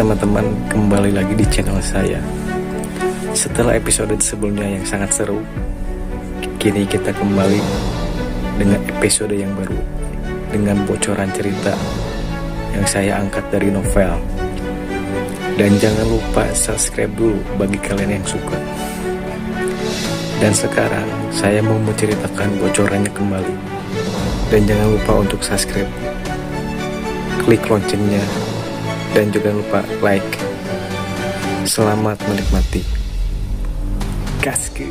teman-teman, kembali lagi di channel saya. Setelah episode sebelumnya yang sangat seru, kini kita kembali dengan episode yang baru, dengan bocoran cerita yang saya angkat dari novel. Dan jangan lupa subscribe dulu bagi kalian yang suka. Dan sekarang saya mau menceritakan bocorannya kembali. Dan jangan lupa untuk subscribe, klik loncengnya, dan jangan lupa like. Selamat menikmati. Gasku.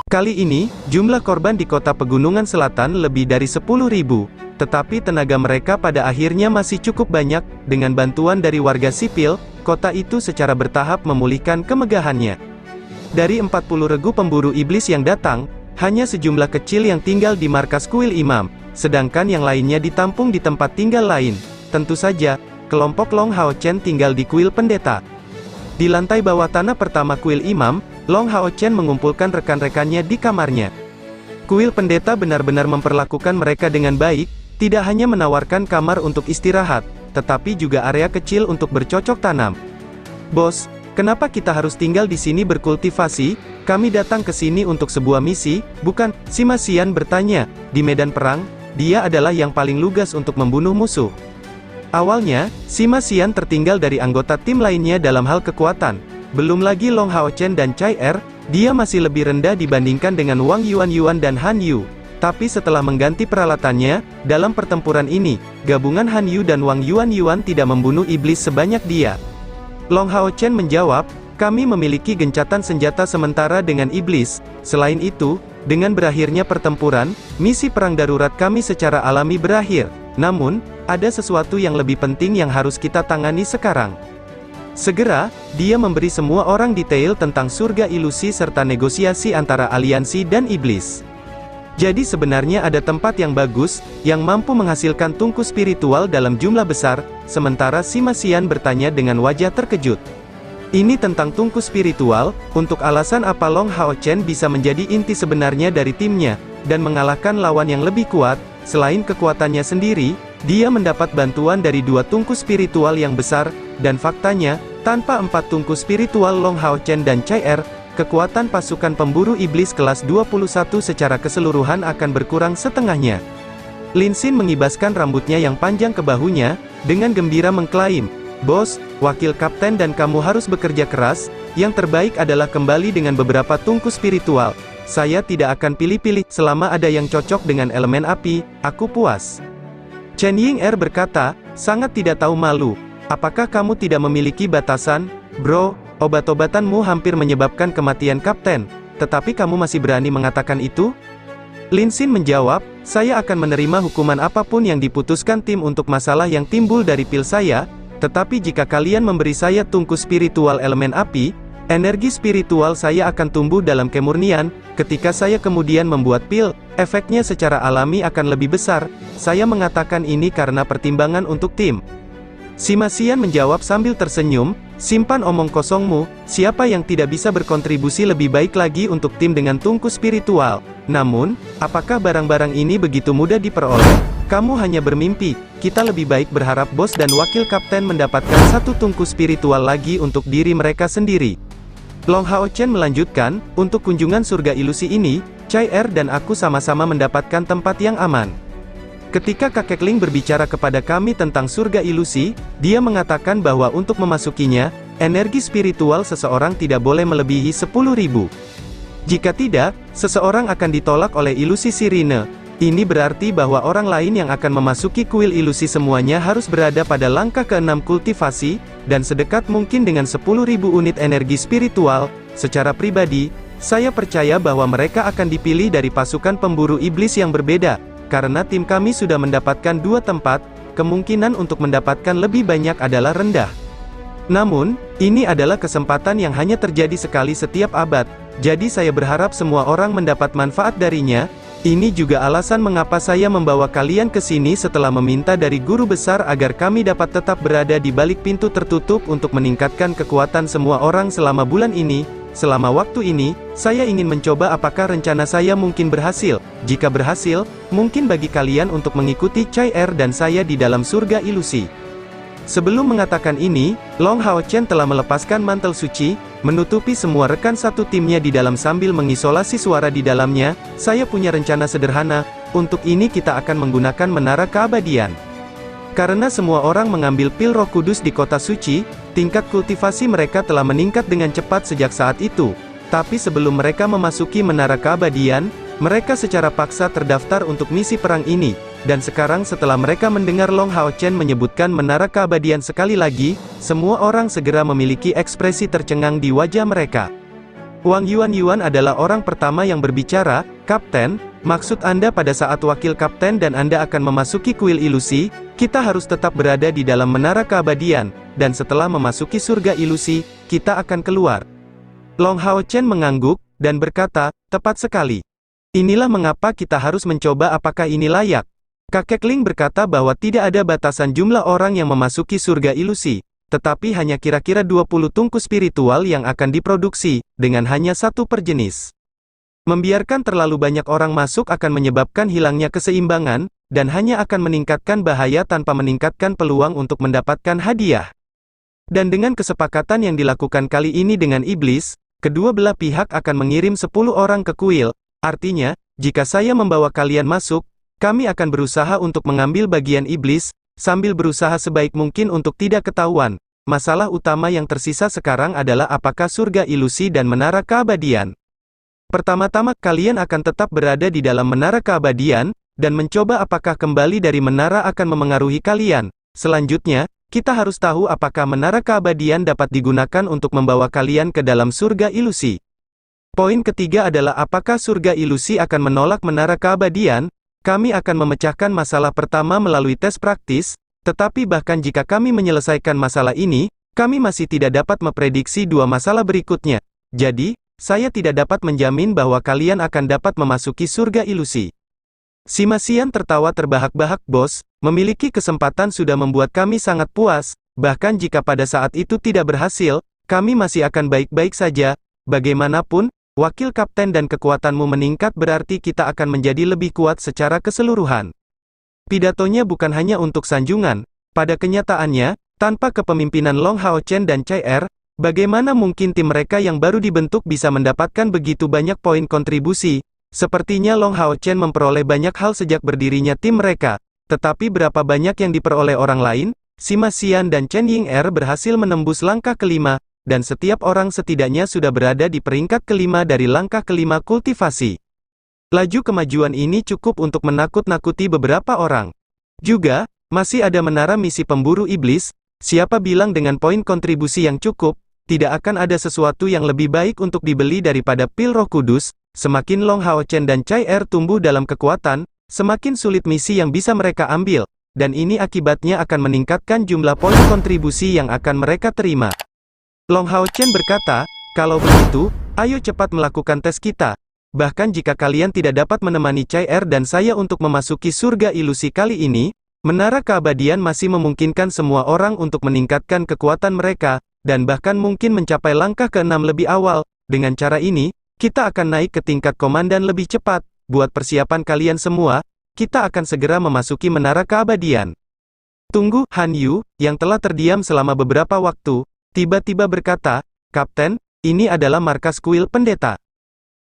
Kali ini, jumlah korban di kota Pegunungan Selatan lebih dari 10.000, tetapi tenaga mereka pada akhirnya masih cukup banyak. Dengan bantuan dari warga sipil, kota itu secara bertahap memulihkan kemegahannya. Dari 40 regu pemburu iblis yang datang, hanya sejumlah kecil yang tinggal di markas kuil imam, sedangkan yang lainnya ditampung di tempat tinggal lain. Tentu saja, kelompok Long Hao Chen tinggal di kuil pendeta. Di lantai bawah tanah pertama kuil imam, Long Hao Chen mengumpulkan rekan-rekannya di kamarnya. Kuil pendeta benar-benar memperlakukan mereka dengan baik, tidak hanya menawarkan kamar untuk istirahat, tetapi juga area kecil untuk bercocok tanam. "Bos, kenapa kita harus tinggal di sini berkultivasi? Kami datang ke sini untuk sebuah misi, bukan?" Sima Xian bertanya. Di medan perang, dia adalah yang paling lugas untuk membunuh musuh. Awalnya, Sima Xian tertinggal dari anggota tim lainnya dalam hal kekuatan. Belum lagi Long Hao Chen dan Chai Er, dia masih lebih rendah dibandingkan dengan Wang Yuan dan Han Yu. Tapi setelah mengganti peralatannya, dalam pertempuran ini, gabungan Han Yu dan Wang Yuan tidak membunuh iblis sebanyak dia. Long Hao Chen menjawab, "Kami memiliki gencatan senjata sementara dengan iblis. Selain itu, dengan berakhirnya pertempuran, misi perang darurat kami secara alami berakhir. Namun, ada sesuatu yang lebih penting yang harus kita tangani sekarang." Segera, dia memberi semua orang detail tentang surga ilusi serta negosiasi antara aliansi dan iblis. Jadi sebenarnya ada tempat yang bagus, yang mampu menghasilkan tungku spiritual dalam jumlah besar, sementara Sima Xian bertanya dengan wajah terkejut. Ini tentang tungku spiritual, untuk alasan apa Long Hao Chen bisa menjadi inti sebenarnya dari timnya, dan mengalahkan lawan yang lebih kuat. Selain kekuatannya sendiri, dia mendapat bantuan dari 2 tungku spiritual yang besar, dan faktanya, tanpa 4 tungku spiritual Long Hao Chen dan Chai Er, kekuatan pasukan pemburu iblis kelas 21 secara keseluruhan akan berkurang setengahnya. Lin Xin mengibaskan rambutnya yang panjang ke bahunya, dengan gembira mengklaim, "Bos, wakil kapten dan kamu harus bekerja keras, yang terbaik adalah kembali dengan beberapa tungku spiritual. Saya tidak akan pilih-pilih, selama ada yang cocok dengan elemen api, aku puas." Chen Ying-er berkata, sangat tidak tahu malu, "Apakah kamu tidak memiliki batasan? Bro, obat-obatanmu hampir menyebabkan kematian kapten, tetapi kamu masih berani mengatakan itu?" Lin Xin menjawab, "Saya akan menerima hukuman apapun yang diputuskan tim untuk masalah yang timbul dari pil saya, tetapi jika kalian memberi saya tungku spiritual elemen api, energi spiritual saya akan tumbuh dalam kemurnian. Ketika saya kemudian membuat pil, efeknya secara alami akan lebih besar. Saya mengatakan ini karena pertimbangan untuk tim." Sima Xian menjawab sambil tersenyum, "Simpan omong kosongmu, siapa yang tidak bisa berkontribusi lebih baik lagi untuk tim dengan tungku spiritual? Namun, apakah barang-barang ini begitu mudah diperoleh? Kamu hanya bermimpi. Kita lebih baik berharap bos dan wakil kapten mendapatkan 1 tungku spiritual lagi untuk diri mereka sendiri." Long Hao Chen melanjutkan, "Untuk kunjungan surga ilusi ini, Chai Er dan aku sama-sama mendapatkan tempat yang aman. Ketika kakek Ling berbicara kepada kami tentang surga ilusi, dia mengatakan bahwa untuk memasukinya, energi spiritual seseorang tidak boleh melebihi 10.000. Jika tidak, seseorang akan ditolak oleh ilusi sirine. Ini berarti bahwa orang lain yang akan memasuki kuil ilusi semuanya harus berada pada langkah ke-6 kultivasi, dan sedekat mungkin dengan 10.000 unit energi spiritual. Secara pribadi, saya percaya bahwa mereka akan dipilih dari pasukan pemburu iblis yang berbeda, karena tim kami sudah mendapatkan 2 tempat, kemungkinan untuk mendapatkan lebih banyak adalah rendah. Namun, ini adalah kesempatan yang hanya terjadi sekali setiap abad, jadi saya berharap semua orang mendapat manfaat darinya. Ini juga alasan mengapa saya membawa kalian ke sini setelah meminta dari guru besar agar kami dapat tetap berada di balik pintu tertutup untuk meningkatkan kekuatan semua orang selama bulan ini. Selama waktu ini, saya ingin mencoba apakah rencana saya mungkin berhasil. Jika berhasil, mungkin bagi kalian untuk mengikuti Chai Er dan saya di dalam surga ilusi." Sebelum mengatakan ini, Long Hao Chen telah melepaskan mantel suci, menutupi semua rekan satu timnya di dalam sambil mengisolasi suara di dalamnya. Saya punya rencana sederhana, untuk ini kita akan menggunakan menara keabadian. Karena semua orang mengambil pil Roh Kudus di kota suci, tingkat kultivasi mereka telah meningkat dengan cepat sejak saat itu. Tapi sebelum mereka memasuki menara keabadian, mereka secara paksa terdaftar untuk misi perang ini. Dan sekarang setelah mereka mendengar Long Hao Chen menyebutkan menara keabadian sekali lagi, semua orang segera memiliki ekspresi tercengang di wajah mereka. Wang Yuan adalah orang pertama yang berbicara. Kapten, maksud Anda pada saat wakil kapten dan Anda akan memasuki kuil ilusi, kita harus tetap berada di dalam menara keabadian, dan setelah memasuki surga ilusi, kita akan keluar. Long Hao Chen mengangguk, dan berkata, tepat sekali. Inilah mengapa kita harus mencoba apakah ini layak. Kakek Ling berkata bahwa tidak ada batasan jumlah orang yang memasuki surga ilusi, tetapi hanya kira-kira 20 tungku spiritual yang akan diproduksi, dengan hanya satu per jenis. Membiarkan terlalu banyak orang masuk akan menyebabkan hilangnya keseimbangan, dan hanya akan meningkatkan bahaya tanpa meningkatkan peluang untuk mendapatkan hadiah. Dan dengan kesepakatan yang dilakukan kali ini dengan iblis, kedua belah pihak akan mengirim 10 orang ke kuil. Artinya, jika saya membawa kalian masuk, kami akan berusaha untuk mengambil bagian iblis, sambil berusaha sebaik mungkin untuk tidak ketahuan. Masalah utama yang tersisa sekarang adalah apakah surga ilusi dan menara keabadian. Pertama-tama, kalian akan tetap berada di dalam menara keabadian, dan mencoba apakah kembali dari menara akan memengaruhi kalian. Selanjutnya, kita harus tahu apakah menara keabadian dapat digunakan untuk membawa kalian ke dalam surga ilusi. Poin ketiga adalah apakah surga ilusi akan menolak menara keabadian. Kami akan memecahkan masalah pertama melalui tes praktis, tetapi bahkan jika kami menyelesaikan masalah ini, kami masih tidak dapat memprediksi dua masalah berikutnya. Jadi, saya tidak dapat menjamin bahwa kalian akan dapat memasuki surga ilusi. Sima Xian tertawa terbahak-bahak, bos, memiliki kesempatan sudah membuat kami sangat puas, bahkan jika pada saat itu tidak berhasil, kami masih akan baik-baik saja. Bagaimanapun, wakil kapten dan kekuatanmu meningkat berarti kita akan menjadi lebih kuat secara keseluruhan. Pidatonya bukan hanya untuk sanjungan. Pada kenyataannya, tanpa kepemimpinan Long Hao Chen dan Chai Er, bagaimana mungkin tim mereka yang baru dibentuk bisa mendapatkan begitu banyak poin kontribusi? Sepertinya Long Hao Chen memperoleh banyak hal sejak berdirinya tim mereka. Tetapi berapa banyak yang diperoleh orang lain? Sima Xian dan Chen Ying-er berhasil menembus langkah kelima, dan setiap orang setidaknya sudah berada di peringkat kelima dari langkah kelima kultivasi. Laju kemajuan ini cukup untuk menakut-nakuti beberapa orang. Juga, masih ada menara misi pemburu iblis. Siapa bilang dengan poin kontribusi yang cukup, tidak akan ada sesuatu yang lebih baik untuk dibeli daripada pil Roh Kudus. Semakin Long Hao Chen dan Chai Er tumbuh dalam kekuatan, semakin sulit misi yang bisa mereka ambil, dan ini akibatnya akan meningkatkan jumlah poin kontribusi yang akan mereka terima. Long Hao Chen berkata, kalau begitu, ayo cepat melakukan tes kita. Bahkan jika kalian tidak dapat menemani Chai Er dan saya untuk memasuki surga ilusi kali ini, menara keabadian masih memungkinkan semua orang untuk meningkatkan kekuatan mereka, dan bahkan mungkin mencapai langkah ke-6 lebih awal. Dengan cara ini, kita akan naik ke tingkat komandan lebih cepat. Buat persiapan kalian semua, kita akan segera memasuki menara keabadian. Tunggu, Han Yu, yang telah terdiam selama beberapa waktu, tiba-tiba berkata, Kapten, ini adalah markas kuil pendeta.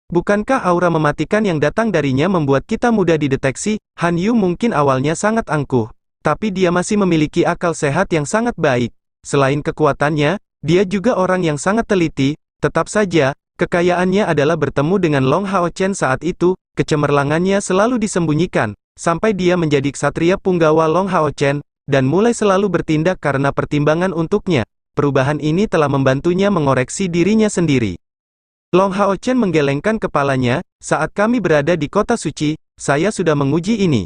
Bukankah aura mematikan yang datang darinya membuat kita mudah dideteksi? Han Yu mungkin awalnya sangat angkuh, tapi dia masih memiliki akal sehat yang sangat baik. Selain kekuatannya, dia juga orang yang sangat teliti. Tetap saja, kekayaannya adalah bertemu dengan Long Hao Chen saat itu. Kecemerlangannya selalu disembunyikan, sampai dia menjadi ksatria punggawa Long Hao Chen, dan mulai selalu bertindak karena pertimbangan untuknya. Perubahan ini telah membantunya mengoreksi dirinya sendiri. Long Hao Chen menggelengkan kepalanya, saat kami berada di kota suci, saya sudah menguji ini.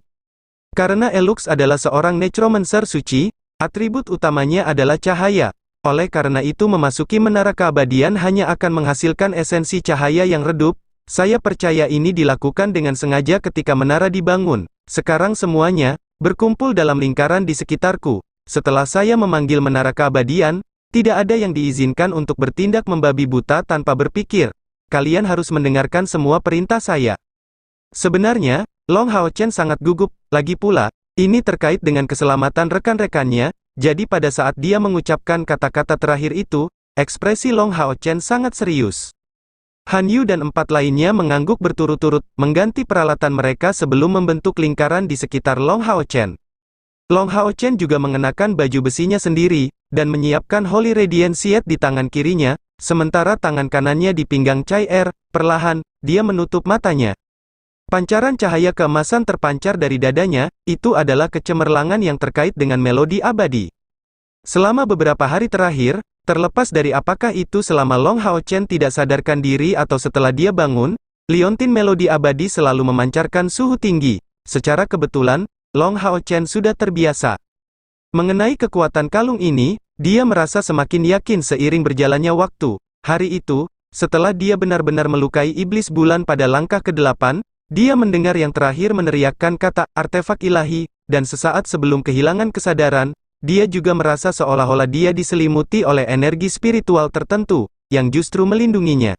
Karena Elux adalah seorang necromancer suci, atribut utamanya adalah cahaya. Oleh karena itu memasuki menara keabadian hanya akan menghasilkan esensi cahaya yang redup. Saya percaya ini dilakukan dengan sengaja ketika menara dibangun. Sekarang semuanya berkumpul dalam lingkaran di sekitarku. Setelah saya memanggil menara keabadian, tidak ada yang diizinkan untuk bertindak membabi buta tanpa berpikir. Kalian harus mendengarkan semua perintah saya. Sebenarnya, Long Hao Chen sangat gugup. Lagi pula, ini terkait dengan keselamatan rekan-rekannya. jadi pada saat dia mengucapkan kata-kata terakhir itu, ekspresi Long Hao Chen sangat serius. Han Yu dan 4 lainnya mengangguk berturut-turut, mengganti peralatan mereka sebelum membentuk lingkaran di sekitar Long Hao Chen. Long Hao Chen juga mengenakan baju besinya sendiri, dan menyiapkan Holy Radiant Siet di tangan kirinya, sementara tangan kanannya di pinggang Chai Er. Perlahan, dia menutup matanya. Pancaran cahaya keemasan terpancar dari dadanya, itu adalah kecemerlangan yang terkait dengan melodi abadi. Selama beberapa hari terakhir, terlepas dari apakah itu selama Long Hao Chen tidak sadarkan diri atau setelah dia bangun, liontin melodi abadi selalu memancarkan suhu tinggi. Secara kebetulan, Long Hao Chen sudah terbiasa. Mengenai kekuatan kalung ini, dia merasa semakin yakin seiring berjalannya waktu. Hari itu, setelah dia benar-benar melukai iblis bulan pada langkah ke-8, dia mendengar yang terakhir meneriakkan kata artefak ilahi, dan sesaat sebelum kehilangan kesadaran, dia juga merasa seolah-olah dia diselimuti oleh energi spiritual tertentu, yang justru melindunginya.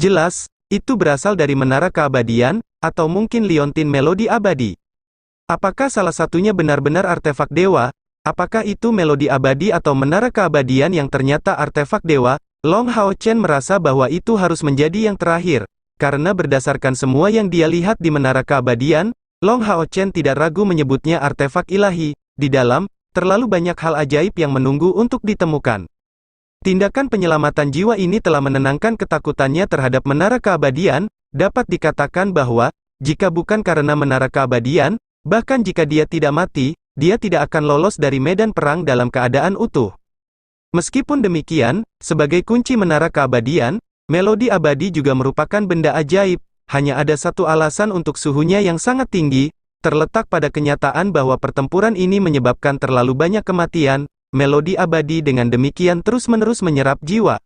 Jelas, itu berasal dari menara keabadian, atau mungkin liontin melodi abadi. Apakah salah satunya benar-benar artefak dewa? Apakah itu melodi abadi atau menara keabadian yang ternyata artefak dewa? Long Hao Chen merasa bahwa itu harus menjadi yang terakhir. Karena berdasarkan semua yang dia lihat di menara keabadian, Long Hao Chen tidak ragu menyebutnya artefak ilahi. Di dalam, terlalu banyak hal ajaib yang menunggu untuk ditemukan. Tindakan penyelamatan jiwa ini telah menenangkan ketakutannya terhadap menara keabadian. Dapat dikatakan bahwa, jika bukan karena menara keabadian, bahkan jika dia tidak mati, dia tidak akan lolos dari medan perang dalam keadaan utuh. Meskipun demikian, sebagai kunci menara keabadian, melodi abadi juga merupakan benda ajaib. Hanya ada satu alasan untuk suhunya yang sangat tinggi, terletak pada kenyataan bahwa pertempuran ini menyebabkan terlalu banyak kematian. Melodi abadi dengan demikian terus-menerus menyerap jiwa.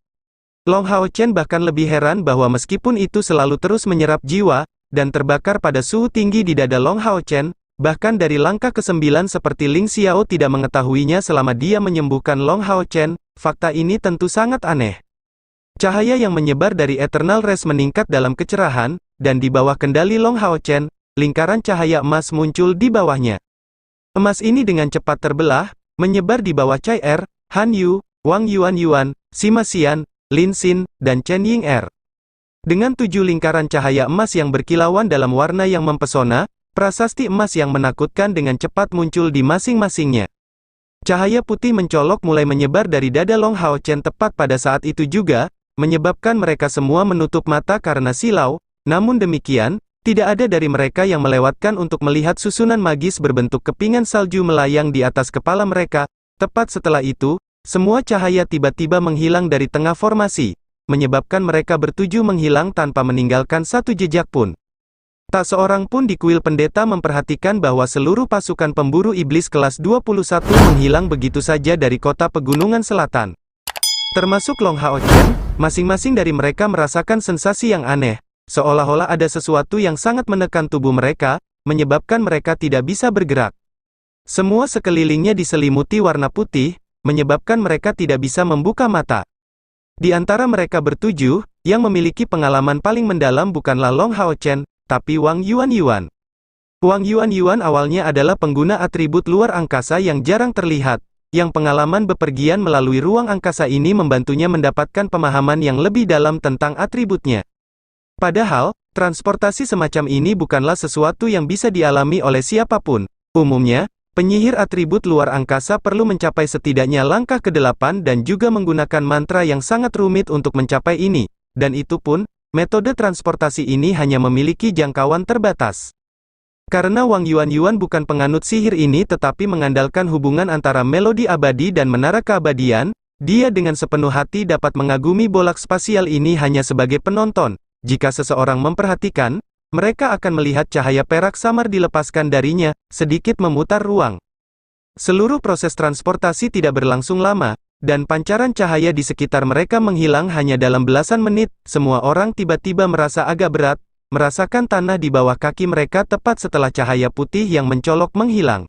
Long Hao Chen bahkan lebih heran bahwa meskipun itu selalu terus menyerap jiwa, dan terbakar pada suhu tinggi di dada Long Hao Chen, bahkan dari langkah ke-9 seperti Ling Xiao tidak mengetahuinya selama dia menyembuhkan Long Hao Chen, fakta ini tentu sangat aneh. Cahaya yang menyebar dari Eternal Rays meningkat dalam kecerahan, dan di bawah kendali Long Hao Chen, lingkaran cahaya emas muncul di bawahnya. Emas ini dengan cepat terbelah, menyebar di bawah Chai Er, Han Yu, Wang Yuan, Sima Xian, Lin Xin, dan Chen Ying Er. Dengan 7 lingkaran cahaya emas yang berkilauan dalam warna yang mempesona, prasasti emas yang menakutkan dengan cepat muncul di masing-masingnya. Cahaya putih mencolok mulai menyebar dari dada Long Hao Chen tepat pada saat itu juga, menyebabkan mereka semua menutup mata karena silau. Namun demikian, tidak ada dari mereka yang melewatkan untuk melihat susunan magis berbentuk kepingan salju melayang di atas kepala mereka. Tepat setelah itu, semua cahaya tiba-tiba menghilang dari tengah formasi, menyebabkan mereka bertujuh menghilang tanpa meninggalkan satu jejak pun. Tak seorang pun di kuil pendeta memperhatikan bahwa seluruh pasukan pemburu iblis kelas 21 menghilang begitu saja dari kota pegunungan selatan. Termasuk Long Hao Chen, masing-masing dari mereka merasakan sensasi yang aneh, seolah-olah ada sesuatu yang sangat menekan tubuh mereka, menyebabkan mereka tidak bisa bergerak. Semua sekelilingnya diselimuti warna putih, menyebabkan mereka tidak bisa membuka mata. Di antara mereka bertujuh, yang memiliki pengalaman paling mendalam bukanlah Long Hao Chen, tapi Wang Yuan. Wang Yuan awalnya adalah pengguna atribut luar angkasa yang jarang terlihat, yang pengalaman bepergian melalui ruang angkasa ini membantunya mendapatkan pemahaman yang lebih dalam tentang atributnya. Padahal, transportasi semacam ini bukanlah sesuatu yang bisa dialami oleh siapapun. Umumnya, penyihir atribut luar angkasa perlu mencapai setidaknya langkah ke-8 dan juga menggunakan mantra yang sangat rumit untuk mencapai ini, dan itu pun, metode transportasi ini hanya memiliki jangkauan terbatas. Karena Wang Yuan bukan penganut sihir ini tetapi mengandalkan hubungan antara melodi abadi dan menara keabadian, dia dengan sepenuh hati dapat mengagumi bolak spasial ini hanya sebagai penonton. Jika seseorang memperhatikan, mereka akan melihat cahaya perak samar dilepaskan darinya, sedikit memutar ruang. Seluruh proses transportasi tidak berlangsung lama, dan pancaran cahaya di sekitar mereka menghilang hanya dalam belasan menit. Semua orang tiba-tiba merasa agak berat, merasakan tanah di bawah kaki mereka tepat setelah cahaya putih yang mencolok menghilang.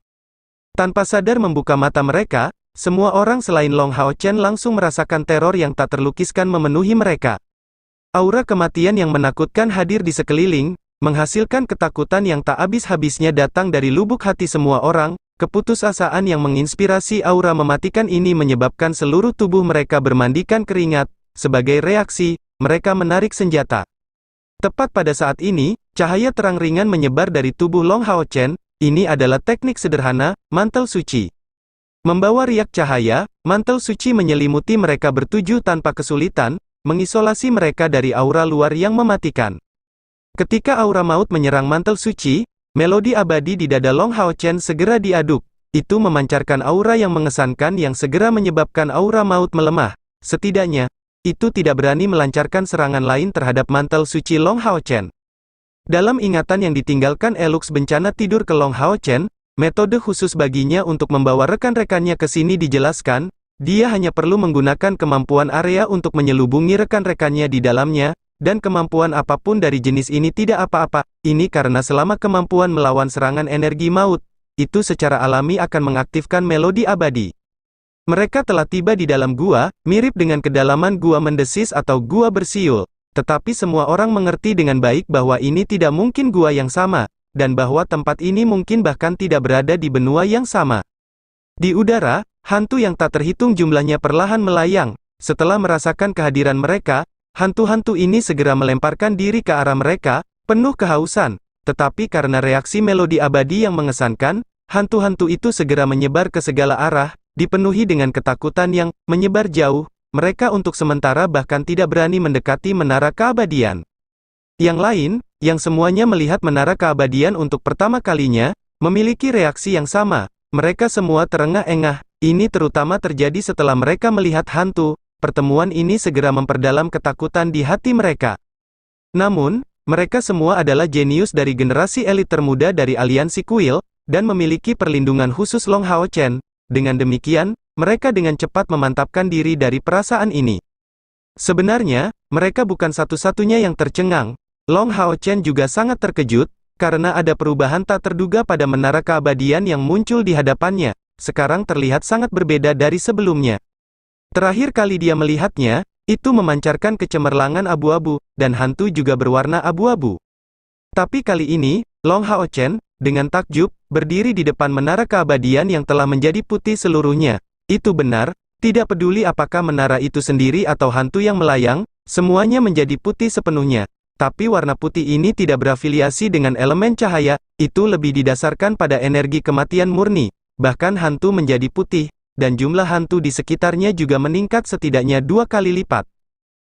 Tanpa sadar membuka mata mereka, semua orang selain Long Hao Chen langsung merasakan teror yang tak terlukiskan memenuhi mereka. Aura kematian yang menakutkan hadir di sekeliling, menghasilkan ketakutan yang tak habis-habisnya datang dari lubuk hati semua orang. Keputusasaan yang menginspirasi aura mematikan ini menyebabkan seluruh tubuh mereka bermandikan keringat. Sebagai reaksi, mereka menarik senjata. Tepat pada saat ini, cahaya terang ringan menyebar dari tubuh Long Hao Chen. Ini adalah teknik sederhana, mantel suci. Membawa riak cahaya, mantel suci menyelimuti mereka bertujuh tanpa kesulitan, mengisolasi mereka dari aura luar yang mematikan. Ketika aura maut menyerang mantel suci, melodi abadi di dada Long Hao Chen segera diaduk. Itu memancarkan aura yang mengesankan yang segera menyebabkan aura maut melemah. Setidaknya, itu tidak berani melancarkan serangan lain terhadap mantel suci Long Hao Chen. Dalam ingatan yang ditinggalkan Elux bencana tidur ke Long Hao Chen, metode khusus baginya untuk membawa rekan-rekannya ke sini dijelaskan. Dia hanya perlu menggunakan kemampuan area untuk menyelubungi rekan-rekannya di dalamnya, dan kemampuan apapun dari jenis ini tidak apa-apa. Ini karena selama kemampuan melawan serangan energi maut, itu secara alami akan mengaktifkan melodi abadi. Mereka telah tiba di dalam gua, mirip dengan kedalaman gua mendesis atau gua bersiul. Tetapi semua orang mengerti dengan baik bahwa ini tidak mungkin gua yang sama, dan bahwa tempat ini mungkin bahkan tidak berada di benua yang sama. Di udara, hantu yang tak terhitung jumlahnya perlahan melayang. Setelah merasakan kehadiran mereka, hantu-hantu ini segera melemparkan diri ke arah mereka, penuh kehausan. Tetapi karena reaksi melodi abadi yang mengesankan, hantu-hantu itu segera menyebar ke segala arah, dipenuhi dengan ketakutan yang menyebar jauh. Mereka untuk sementara bahkan tidak berani mendekati menara keabadian. Yang lain, yang semuanya melihat menara keabadian untuk pertama kalinya, memiliki reaksi yang sama. Mereka semua terengah-engah. Ini terutama terjadi setelah mereka melihat hantu. Pertemuan ini segera memperdalam ketakutan di hati mereka. Namun, mereka semua adalah jenius dari generasi elit termuda dari aliansi kuil, dan memiliki perlindungan khusus Long Hao Chen. Dengan demikian, mereka dengan cepat memantapkan diri dari perasaan ini. Sebenarnya, mereka bukan satu-satunya yang tercengang. Long Hao Chen juga sangat terkejut, karena ada perubahan tak terduga pada menara keabadian yang muncul di hadapannya. Sekarang terlihat sangat berbeda dari sebelumnya. Terakhir kali dia melihatnya, itu memancarkan kecemerlangan abu-abu, dan hantu juga berwarna abu-abu. Tapi kali ini, Long Hao Chen, dengan takjub, berdiri di depan menara keabadian yang telah menjadi putih seluruhnya. Itu benar, tidak peduli apakah menara itu sendiri atau hantu yang melayang, semuanya menjadi putih sepenuhnya. Tapi warna putih ini tidak berafiliasi dengan elemen cahaya, itu lebih didasarkan pada energi kematian murni. Bahkan hantu menjadi putih, dan jumlah hantu di sekitarnya juga meningkat setidaknya 2 kali lipat.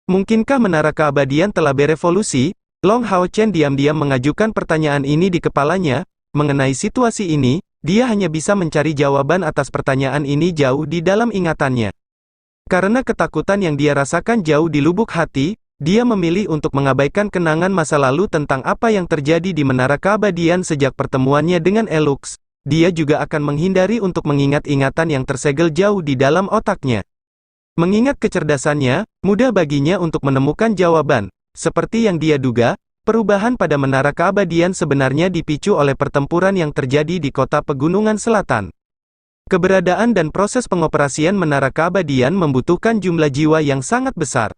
Mungkinkah menara keabadian telah berevolusi? Long Hao Chen diam-diam mengajukan pertanyaan ini di kepalanya. Mengenai situasi ini, dia hanya bisa mencari jawaban atas pertanyaan ini jauh di dalam ingatannya. Karena ketakutan yang dia rasakan jauh di lubuk hati, dia memilih untuk mengabaikan kenangan masa lalu tentang apa yang terjadi di menara keabadian sejak pertemuannya dengan Elux. Dia juga akan menghindari untuk mengingat ingatan yang tersegel jauh di dalam otaknya. Mengingat kecerdasannya, mudah baginya untuk menemukan jawaban. Seperti yang dia duga, perubahan pada menara keabadian sebenarnya dipicu oleh pertempuran yang terjadi di kota Pegunungan Selatan. Keberadaan dan proses pengoperasian menara keabadian membutuhkan jumlah jiwa yang sangat besar.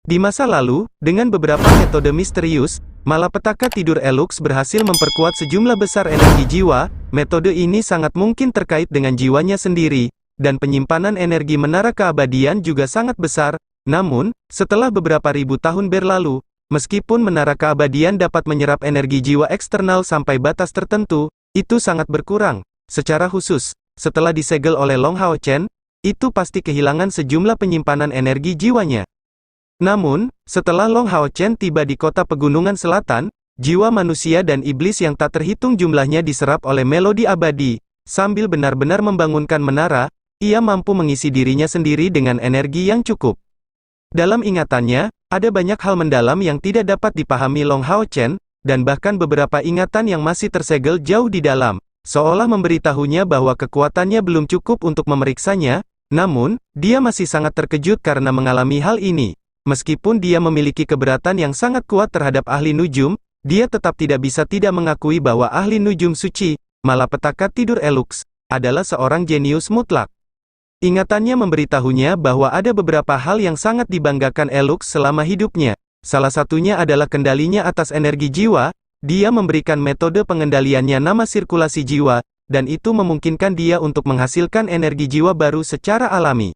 Di masa lalu, dengan beberapa metode misterius, malapetaka tidur Elux berhasil memperkuat sejumlah besar energi jiwa. Metode ini sangat mungkin terkait dengan jiwanya sendiri, dan penyimpanan energi menara keabadian juga sangat besar. Namun, setelah beberapa ribu tahun berlalu, meskipun menara keabadian dapat menyerap energi jiwa eksternal sampai batas tertentu, itu sangat berkurang. Secara khusus, setelah disegel oleh Long Hao Chen, itu pasti kehilangan sejumlah penyimpanan energi jiwanya. Namun, setelah Long Hao Chen tiba di kota Pegunungan Selatan, jiwa manusia dan iblis yang tak terhitung jumlahnya diserap oleh melodi abadi. Sambil benar-benar membangunkan menara, ia mampu mengisi dirinya sendiri dengan energi yang cukup. Dalam ingatannya, ada banyak hal mendalam yang tidak dapat dipahami Long Hao Chen, dan bahkan beberapa ingatan yang masih tersegel jauh di dalam, seolah memberitahunya bahwa kekuatannya belum cukup untuk memeriksanya. Namun, dia masih sangat terkejut karena mengalami hal ini. Meskipun dia memiliki keberatan yang sangat kuat terhadap ahli nujum, dia tetap tidak bisa tidak mengakui bahwa ahli nujum suci, malapetaka tidur Elux, adalah seorang jenius mutlak. Ingatannya memberitahunya bahwa ada beberapa hal yang sangat dibanggakan Elux selama hidupnya. Salah satunya adalah kendalinya atas energi jiwa. Dia memberikan metode pengendaliannya nama sirkulasi jiwa. dan itu memungkinkan dia untuk menghasilkan energi jiwa baru secara alami.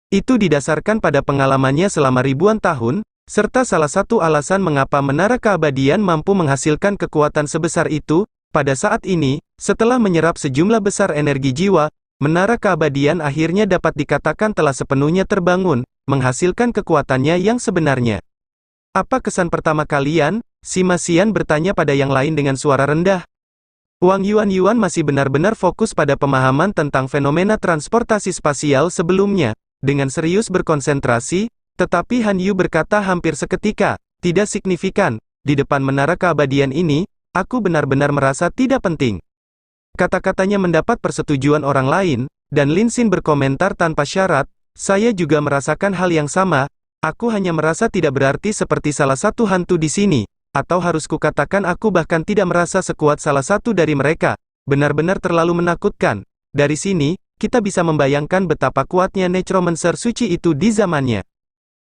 Itu didasarkan pada pengalamannya selama ribuan tahun, serta salah satu alasan mengapa menara keabadian mampu menghasilkan kekuatan sebesar itu. Pada saat ini, setelah menyerap sejumlah besar energi jiwa, menara keabadian akhirnya dapat dikatakan telah sepenuhnya terbangun, menghasilkan kekuatannya yang sebenarnya. Apa kesan pertama kalian? Si Masian bertanya pada yang lain dengan suara rendah. Wang Yuan masih benar-benar fokus pada pemahaman tentang fenomena transportasi spasial sebelumnya. Dengan serius berkonsentrasi, tetapi Han Yu berkata hampir seketika, tidak signifikan, di depan menara keabadian ini, aku benar-benar merasa tidak penting. Kata-katanya mendapat persetujuan orang lain, dan Lin Xin berkomentar tanpa syarat, saya juga merasakan hal yang sama, aku hanya merasa tidak berarti seperti salah satu hantu di sini, atau harus kukatakan aku bahkan tidak merasa sekuat salah satu dari mereka, benar-benar terlalu menakutkan. Dari sini, kita bisa membayangkan betapa kuatnya necromancer suci itu di zamannya.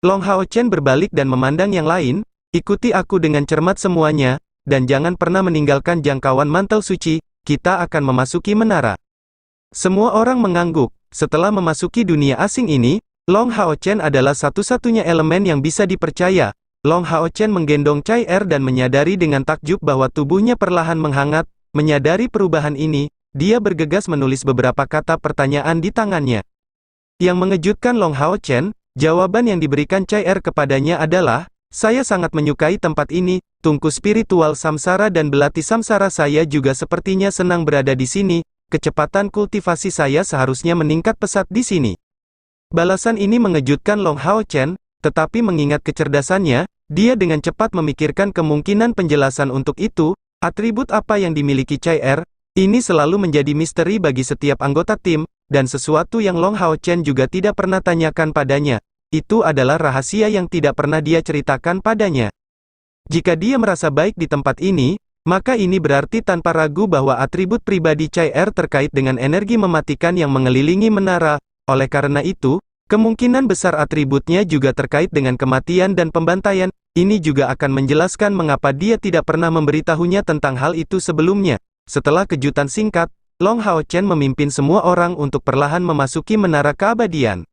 Long Hao Chen berbalik dan memandang yang lain, ikuti aku dengan cermat semuanya, dan jangan pernah meninggalkan jangkauan mantel suci, kita akan memasuki menara. Semua orang mengangguk, setelah memasuki dunia asing ini, Long Hao Chen adalah satu-satunya elemen yang bisa dipercaya. Long Hao Chen menggendong Chai Er dan menyadari dengan takjub bahwa tubuhnya perlahan menghangat. Menyadari perubahan ini, dia bergegas menulis beberapa kata pertanyaan di tangannya. Yang mengejutkan Long Hao Chen, jawaban yang diberikan Chai Er kepadanya adalah, saya sangat menyukai tempat ini, tungku spiritual samsara dan belati samsara saya juga sepertinya senang berada di sini, kecepatan kultivasi saya seharusnya meningkat pesat di sini. Balasan ini mengejutkan Long Hao Chen, tetapi mengingat kecerdasannya, dia dengan cepat memikirkan kemungkinan penjelasan untuk itu, atribut apa yang dimiliki Chai Er. Ini selalu menjadi misteri bagi setiap anggota tim, dan sesuatu yang Long Hao Chen juga tidak pernah tanyakan padanya. Itu adalah rahasia yang tidak pernah dia ceritakan padanya. Jika dia merasa baik di tempat ini, maka ini berarti tanpa ragu bahwa atribut pribadi Chai Er terkait dengan energi mematikan yang mengelilingi menara. Oleh karena itu, kemungkinan besar atributnya juga terkait dengan kematian dan pembantaian. Ini juga akan menjelaskan mengapa dia tidak pernah memberitahunya tentang hal itu sebelumnya. Setelah kejutan singkat, Long Hao Chen memimpin semua orang untuk perlahan memasuki menara keabadian.